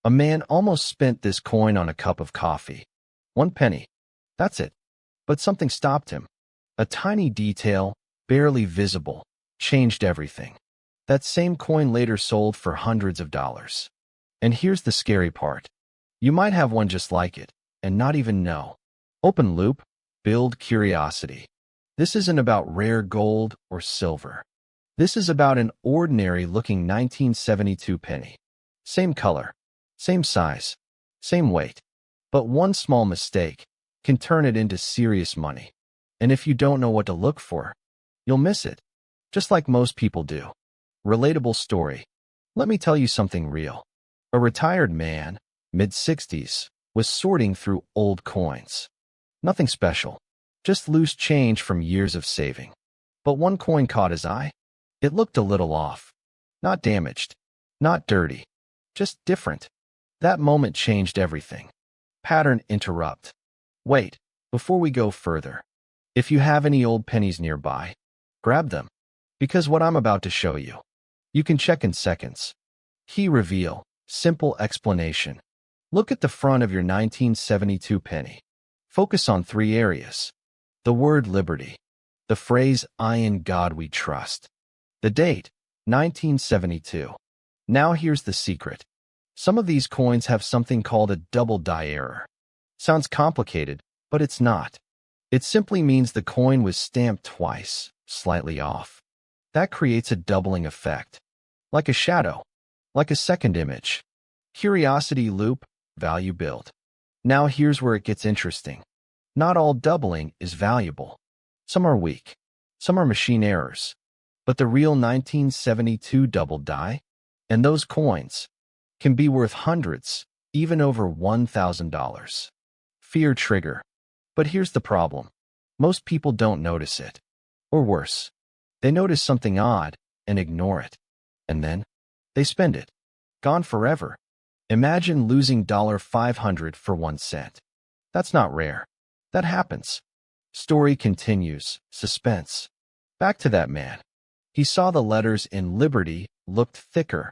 A man almost spent this coin on a cup of coffee. 1 penny. That's it. But something stopped him. A tiny detail, barely visible, changed everything. That same coin later sold for hundreds of dollars. And here's the scary part. You might have one just like it, and not even know. Open loop, build curiosity. This isn't about rare gold or silver. This is about an ordinary-looking 1972 penny. Same color, same size, same weight. But one small mistake can turn it into serious money. And if you don't know what to look for, you'll miss it. Just like most people do. Relatable story. Let me tell you something real. A retired man, mid-60s, was sorting through old coins. Nothing special, just loose change from years of saving. But one coin caught his eye. It looked a little off. Not damaged, not dirty, just different. That moment changed everything. Pattern interrupt. Wait, before we go further. If you have any old pennies nearby, grab them. Because what I'm about to show you, you can check in seconds. Key reveal, simple explanation. Look at the front of your 1972 penny. Focus on 3 areas. The word liberty. The phrase, "I in God we trust." The date, 1972. Now here's the secret. Some of these coins have something called a double die error. Sounds complicated, but it's not. It simply means the coin was stamped twice, slightly off. That creates a doubling effect. Like a shadow, like a second image. Curiosity loop, value build. Now here's where it gets interesting. Not all doubling is valuable. Some are weak. Some are machine errors. But the real 1972 double die, and those coins, can be worth hundreds, even over $1,000. Fear trigger. But here's the problem. Most people don't notice it. Or worse, they notice something odd and ignore it. And then, they spend it. Gone forever. Imagine losing $500 for 1 cent. That's not rare. That happens. Story continues. Suspense. Back to that man. He saw the letters in Liberty looked thicker,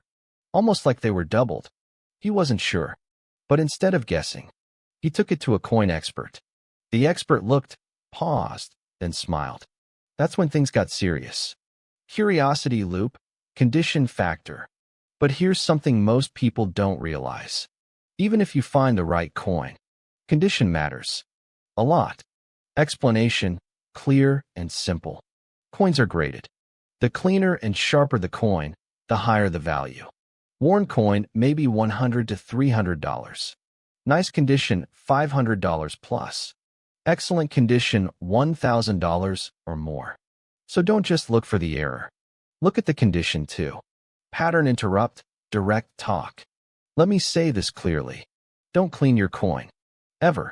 almost like they were doubled. He wasn't sure. But instead of guessing, he took it to a coin expert. The expert looked, paused, then smiled. That's when things got serious. Curiosity loop, condition factor. But here's something most people don't realize. Even if you find the right coin, condition matters. A lot. Explanation, clear and simple. Coins are graded. The cleaner and sharper the coin, the higher the value. Worn coin may be $100 to $300. Nice condition, $500 plus. Excellent condition, $1,000 or more. So don't just look for the error. Look at the condition too. Pattern interrupt, direct talk. Let me say this clearly. Don't clean your coin. Ever.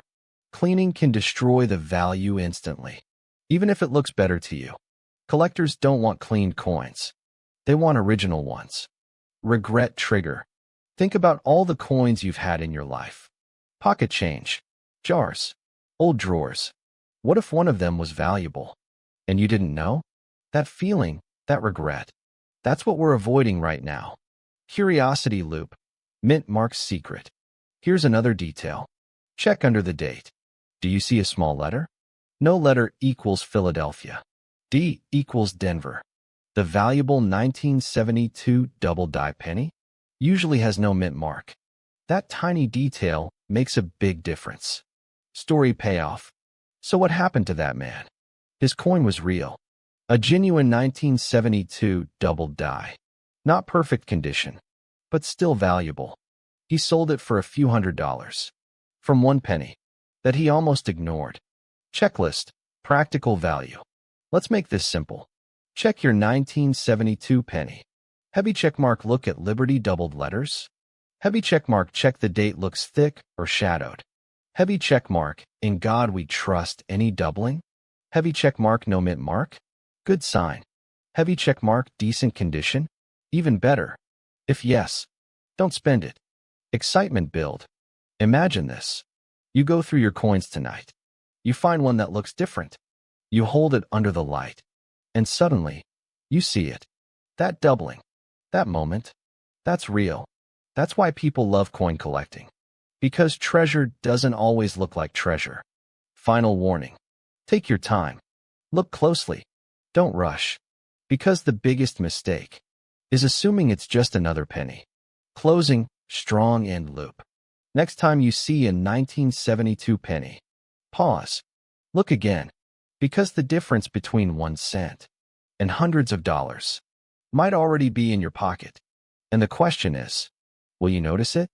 Cleaning can destroy the value instantly, even if it looks better to you. Collectors don't want cleaned coins. They want original ones. Regret trigger. Think about all the coins you've had in your life. Pocket change, jars, old drawers. What if one of them was valuable and you didn't know? That feeling, that regret. That's what we're avoiding right now. Curiosity loop, mint mark's secret. Here's another detail. Check under the date. Do you see a small letter? No letter equals Philadelphia. D equals Denver. The valuable 1972 double die penny usually has no mint mark. That tiny detail makes a big difference. Story payoff. So what happened to that man? His coin was real. A genuine 1972 double die. Not perfect condition, but still valuable. He sold it for a few $100s. From 1 penny. That he almost ignored. Checklist. Practical value. Let's make this simple. Check your 1972 penny. Heavy checkmark, look at Liberty doubled letters. Heavy checkmark, check the date looks thick or shadowed. Heavy checkmark, in God we trust, any doubling? Heavy checkmark, no mint mark? Good sign. Heavy checkmark, decent condition? Even better. If yes, don't spend it. Excitement build. Imagine this. You go through your coins tonight. You find one that looks different. You hold it under the light. And suddenly, you see it. That doubling. That moment. That's real. That's why people love coin collecting. Because treasure doesn't always look like treasure. Final warning. Take your time. Look closely. Don't rush. Because the biggest mistake is assuming it's just another penny. Closing, strong end loop. Next time you see a 1972 penny, pause. Look again. Because the difference between 1 cent and hundreds of dollars might already be in your pocket. And the question is, will you notice it?